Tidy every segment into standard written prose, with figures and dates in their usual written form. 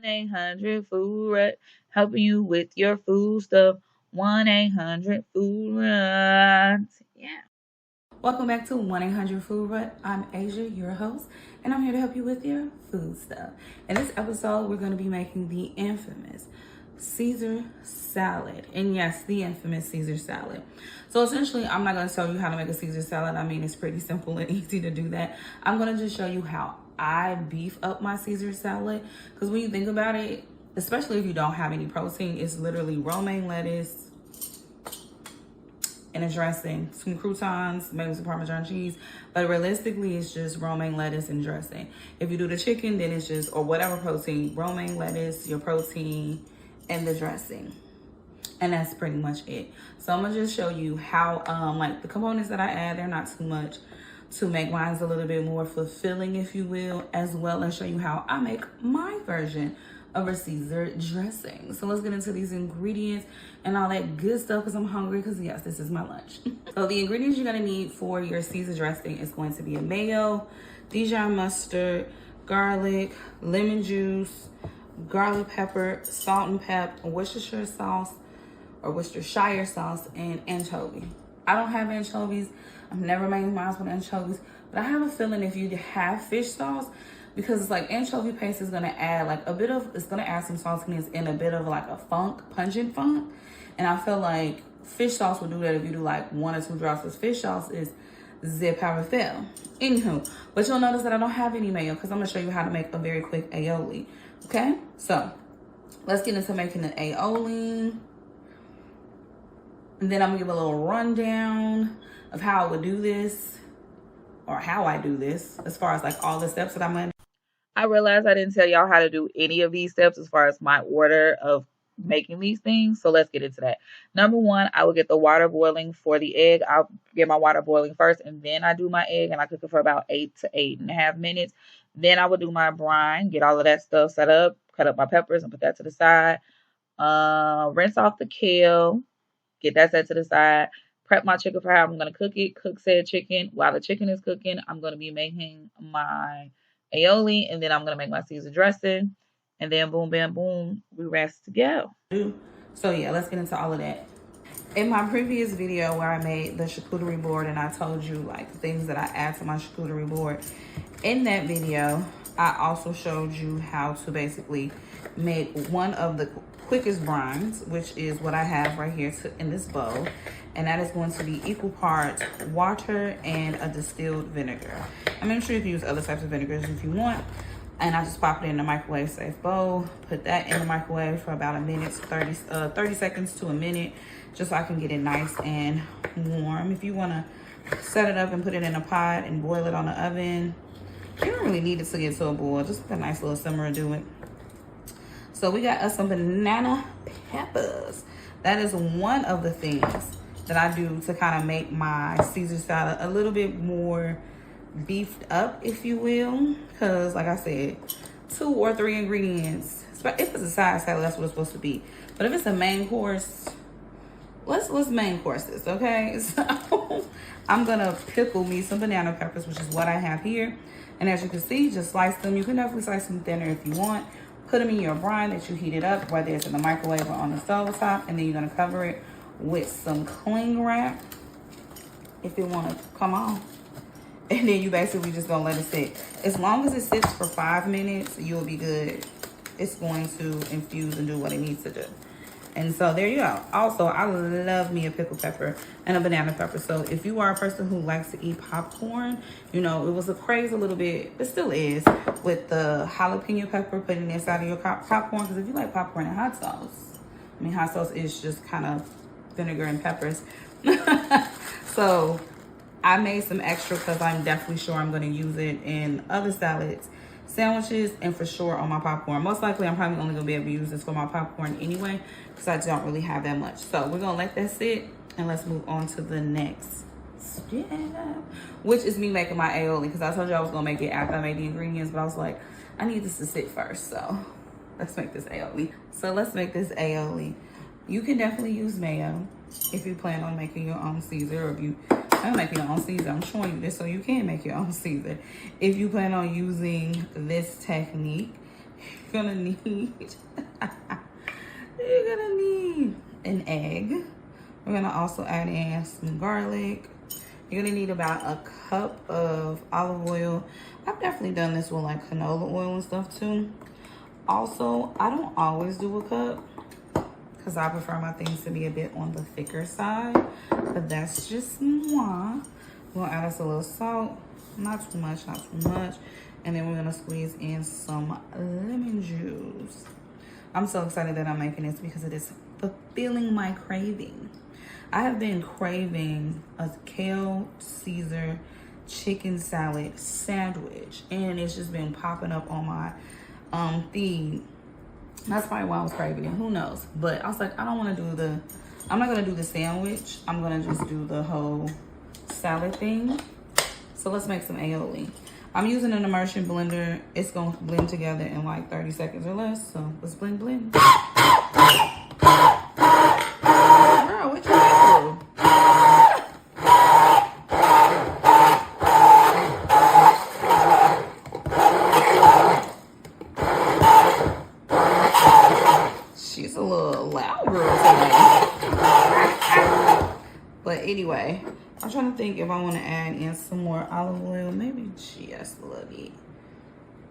1-800-FOOD-RUT, helping you with your food stuff. 1-800-FOOD-RUT. Yeah. Welcome back to 1-800-FOOD-RUT. I'm Asia, your host, and I'm here to help you with your food stuff. In this episode, we're going to be making the infamous Caesar salad. And yes, the infamous Caesar salad. So essentially, I'm not going to tell you how to make a Caesar salad. I mean, it's pretty simple and easy to do that. I'm going to just show you how I beef up my Caesar salad. Because when you think about it, especially if you don't have any protein, it's literally romaine lettuce and a dressing, some croutons, maybe some Parmesan cheese, but realistically it's just romaine lettuce and dressing. If you do the chicken, then it's just, or whatever protein, romaine lettuce, your protein, and the dressing. And that's pretty much it. So I'm gonna just show you how, like the components that I add, they're not too much to make mine a little bit more fulfilling, if you will, as well as show you how I make my version of a Caesar dressing. So let's get into these ingredients and all that good stuff because I'm hungry because yes, this is my lunch. So the ingredients you're gonna need for your Caesar dressing is going to be a mayo, Dijon mustard, garlic, lemon juice, garlic pepper, salt and pepper, Worcestershire sauce, and anchovy. I don't have anchovies. I've never made mine with anchovies, but I have a feeling if you have fish sauce, because it's like anchovy paste is gonna add like it's gonna add some saltiness and a bit of like a pungent funk. And I feel like fish sauce will do that if you do like 1 or 2 drops. Because fish sauce is zip how it fell. Anywho, but you'll notice that I don't have any mayo because I'm gonna show you how to make a very quick aioli. Okay, so let's get into making the aioli. And then I'm gonna give a little rundown of how I would do this, or how I do this, as far as like all the steps that I'm gonna. I realized I didn't tell y'all how to do any of these steps as far as my order of making these things. So let's get into that. Number 1, I will get the water boiling for the egg. I'll get my water boiling first and then I do my egg and I cook it for about 8 to 8.5 minutes. Then I will do my brine, get all of that stuff set up, cut up my peppers and put that to the side. Rinse off the kale, get that set to the side. Prep my chicken for how I'm going to cook it. Cook said chicken. While the chicken is cooking, I'm going to be making my aioli, and then I'm going to make my Caesar dressing. And then boom, bam, boom, we rest to go. So yeah, let's get into all of that. In my previous video where I made the charcuterie board and I told you like the things that I add to my charcuterie board, in that video, I also showed you how to basically make one of the quickest brines, which is what I have right here in this bowl. And that is going to be equal parts water and a distilled vinegar. I mean, I'm sure you can use other types of vinegars if you want. And I just pop it in the microwave safe bowl, put that in the microwave for about a minute, 30 seconds to a minute, just so I can get it nice and warm. If you want to set it up and put it in a pot and boil it on the oven, you don't really need it to get to a boil. Just a nice little simmer to do it. So we got us some banana peppers. That is one of the things that I do to kind of make my Caesar salad a little bit more beefed up, if you will. Because like I said, 2 or 3 ingredients. If it's a side salad, that's what it's supposed to be. But if it's a main course, let's main course this, okay? So I'm gonna pickle me some banana peppers, which is what I have here. And as you can see, just slice them. You can definitely slice them thinner if you want. Put them in your brine that you heated up, whether it's in the microwave or on the stove top, and then you're gonna cover it with some cling wrap if it wanna come off. And then you basically just gonna let it sit. As long as it sits for 5 minutes, you'll be good. It's going to infuse and do what it needs to do. And so there you go. Also, I love me a pickled pepper and a banana pepper. So if you are a person who likes to eat popcorn, you know, it was a craze a little bit, it still is, with the jalapeno pepper putting inside of your popcorn. Because if you like popcorn and hot sauce, I mean, hot sauce is just kind of vinegar and peppers. So I made some extra because I'm definitely sure I'm going to use it in other salads, sandwiches, and for sure on my popcorn. Most likely I'm probably only going to be able to use this for my popcorn anyway because I don't really have that much. So we're going to let that sit and let's move on to the next step, which is me making my aioli, because I told you I was going to make it after I made the ingredients, but I was like, I need this to sit first. So let's make this aioli. So let's make this aioli. You can definitely use mayo if you plan on making your own Caesar, or if you plan on making your own Caesar. I'm showing you this so you can make your own Caesar. If you plan on using this technique, You're gonna need you're gonna need an egg. We're gonna also add in some garlic. You're gonna need about a cup of olive oil. I've definitely done this with like canola oil and stuff too. Also, I don't always do a cup because I prefer my things to be a bit on the thicker side, but that's just moi. We'll add us a little salt, not too much, not too much. And then we're gonna squeeze in some lemon juice. I'm so excited that I'm making this because it is fulfilling my craving. I have been craving a kale Caesar chicken salad sandwich, and it's just been popping up on my feed. That's probably why I was craving it, who knows. But I was like, I don't want to do the, I'm not gonna do the sandwich. I'm gonna just do the whole salad thing. So let's make some aioli. I'm using an immersion blender. It's gonna blend together in like 30 seconds or less. So let's blend. Girl, what you do? She's a little loud girl today. But anyway, I'm trying to think if I want to add in some more olive oil, maybe just a little bit,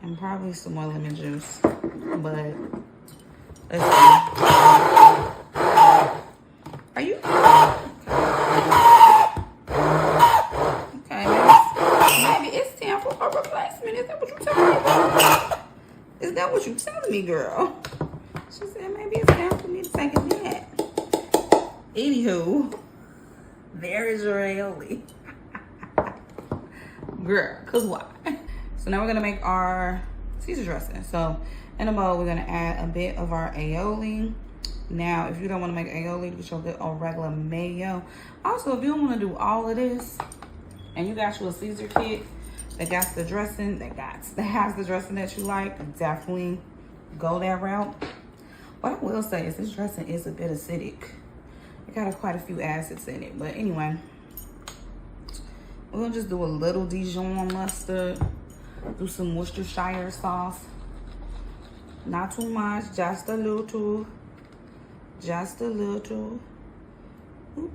and probably some more lemon juice. But let's see. Are you okay? Maybe it's time for a replacement. Is that what you telling me? Is that what you telling me, girl? She said maybe it's time for me to take a nap. Anywho. There is your aioli. Girl, cause why? So now we're gonna make our Caesar dressing. So in a bowl, we're gonna add a bit of our aioli. Now, if you don't wanna make aioli, you can get a regular mayo. Also, if you don't wanna do all of this, and you got you a Caesar kit that got the dressing, that has the dressing that you like, definitely go that route. What I will say is this dressing is a bit acidic. It got quite a few acids in it, but anyway, we're gonna just do a little Dijon mustard, do some Worcestershire sauce, not too much, just a little, Oop.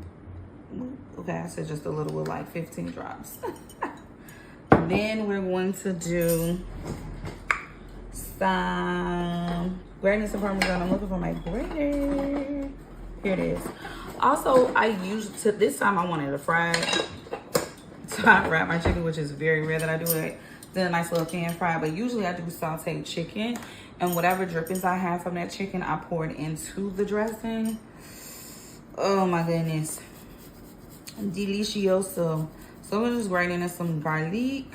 Okay, I said just a little with like 15 drops. Then we're going to do some grated some Parmesan. I'm looking for my grater. Here it is. Also, I used to, this time I wanted a fried. So I wrap my chicken, which is very rare that I do it. Then a nice little pan fry, but usually I do sauteed chicken. And whatever drippings I have from that chicken, I pour it into the dressing. Oh my goodness. Delicioso. So we're just grating in some garlic.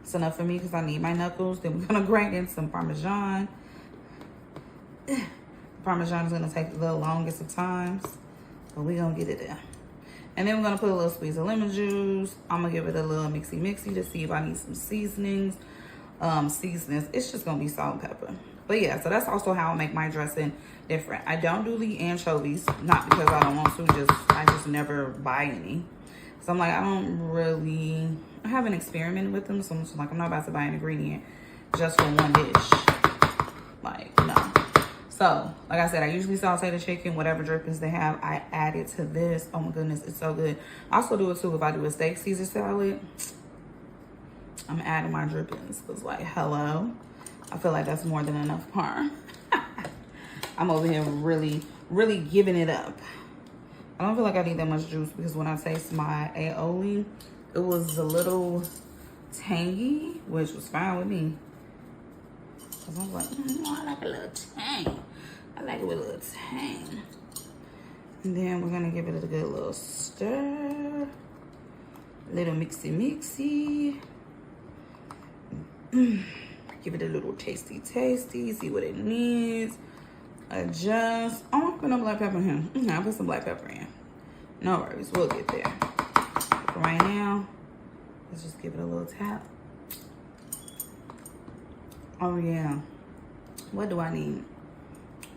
It's enough for me because I need my knuckles. Then we're gonna grate in some Parmesan. Parmesan is gonna take the longest of times, but we're gonna get it there. And then we're gonna put a little squeeze of lemon juice. I'm gonna give it a little mixy to see if I need some seasonings. It's just gonna be salt and pepper. But yeah, so that's also how I make my dressing different. I don't do the anchovies, not because I don't want to, I just never buy any. So I'm like, I haven't experimented with them, so I'm just like, I'm not about to buy an ingredient just for one dish. Like, no. So, like I said, I usually saute the chicken, whatever drippings they have, I add it to this. Oh my goodness, it's so good. I also do it too if I do a steak Caesar salad. I'm adding my drippings, because like, hello. I feel like that's more than enough parm. I'm over here really giving it up. I don't feel like I need that much juice because when I taste my aioli, it was a little tangy, which was fine with me. Cause I was like, I like a little tang. I like it with a little tang. And then we're gonna give it a good little stir. Little mixy. Give it a little tasty. See what it needs. Adjust. Oh, I'm gonna put no black pepper in here. I'll put some black pepper in. No worries, we'll get there. But for right now, let's just give it a little tap. Oh yeah. What do I need?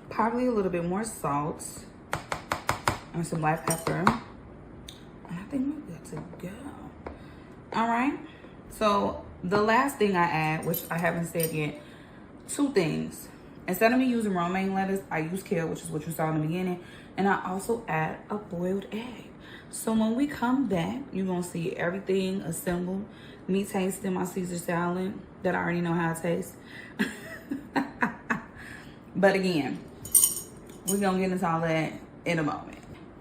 Probably a little bit more salt and some black pepper. And I think we're good to go. All right. So the last thing I add, which I haven't said yet, two things. Instead of me using romaine lettuce, I use kale, which is what you saw in the beginning. And I also add a boiled egg. So when we come back, you're going to see everything assembled. Me tasting my Caesar salad that I already know how to taste. But again, we're going to get into all that in a moment.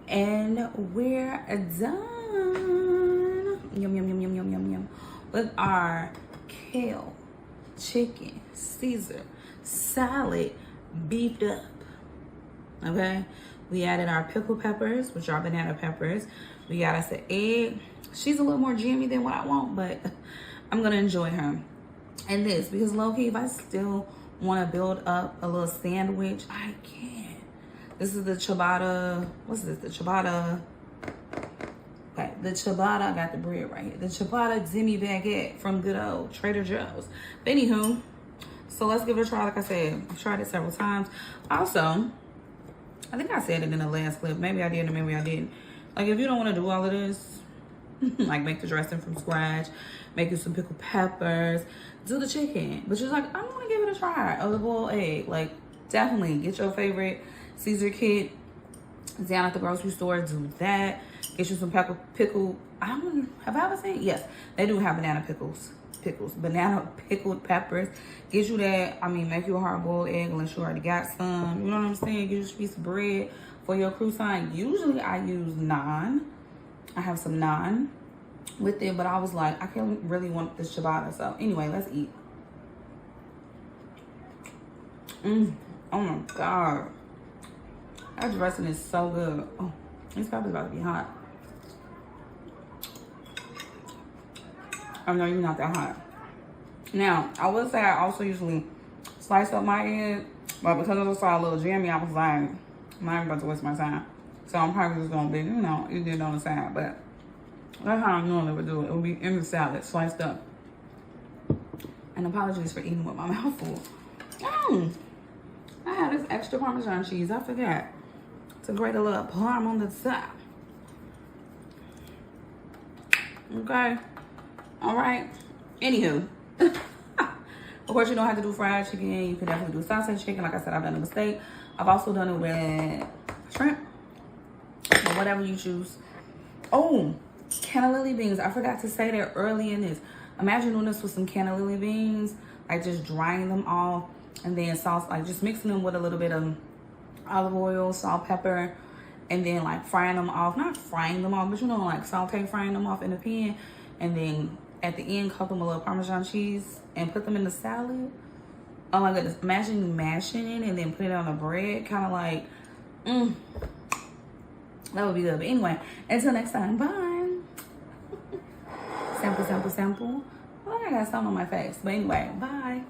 And we're done. Yum, yum, yum, yum, yum, yum, yum. With our kale, chicken, Caesar salad beefed up. Okay? We added our pickled peppers, which are banana peppers. We got us an egg. She's a little more jammy than what I want, but I'm going to enjoy her. And this, because low-key, if I still want to build up a little sandwich, I can. This is the ciabatta. What's this? The ciabatta. Okay, the ciabatta. I got the bread right here. The ciabatta demi baguette from good old Trader Joe's. But anywho, so let's give it a try. Like I said, I've tried it several times. Also, I think I said it in the last clip. Maybe I did or maybe I didn't. Like, if you don't want to do all of this, like make the dressing from scratch, make you some pickled peppers, do the chicken. But you're like, I'm going to give it a try. A boiled egg. Like, definitely get your favorite Caesar kit down at the grocery store. Do that. Get you some pickled. I don't know. Have I ever seen? Yes, they do have banana pickles. Banana pickled peppers. Get you that. I mean, make you a hard-boiled egg unless you already got some. You know what I'm saying? Get you a piece of bread for your croissant. Usually I use naan. I have some naan with it, but I was like, I can't really want this ciabatta. So anyway, let's eat. Oh my God. That dressing is so good. Oh, this peppers about to be hot. Oh no, you're not that hot. Now, I will say I also usually slice up my egg, but because I saw a little jammy, I was like, I'm not about to waste my time. So I'm probably just gonna be, you know, eat it on the side, but that's how I normally would do it. It would be in the salad, sliced up. And apologies for eating with my mouth full. I had this extra Parmesan cheese. I forgot to grate a little parm on the top. Okay. All right. Anywho. Of course, you don't have to do fried chicken. You can definitely do sautéed chicken. Like I said, I've done a mistake. I've also done it with shrimp. Or whatever you choose. Oh, cannellini beans. I forgot to say that early in this. Imagine doing this with some cannellini beans. Like just drying them off. And then sauce, like just mixing them with a little bit of olive oil, salt, pepper. And then like frying them off. Not frying them off, but you know, like saute frying them off in the pan. And then at the end, cut them a little Parmesan cheese and put them in the salad. Oh my goodness. Imagine mashing it and then put it on the bread. Kind of like, that would be good. But anyway, until next time, bye. Sample. Well, I got something on my face. But anyway, bye.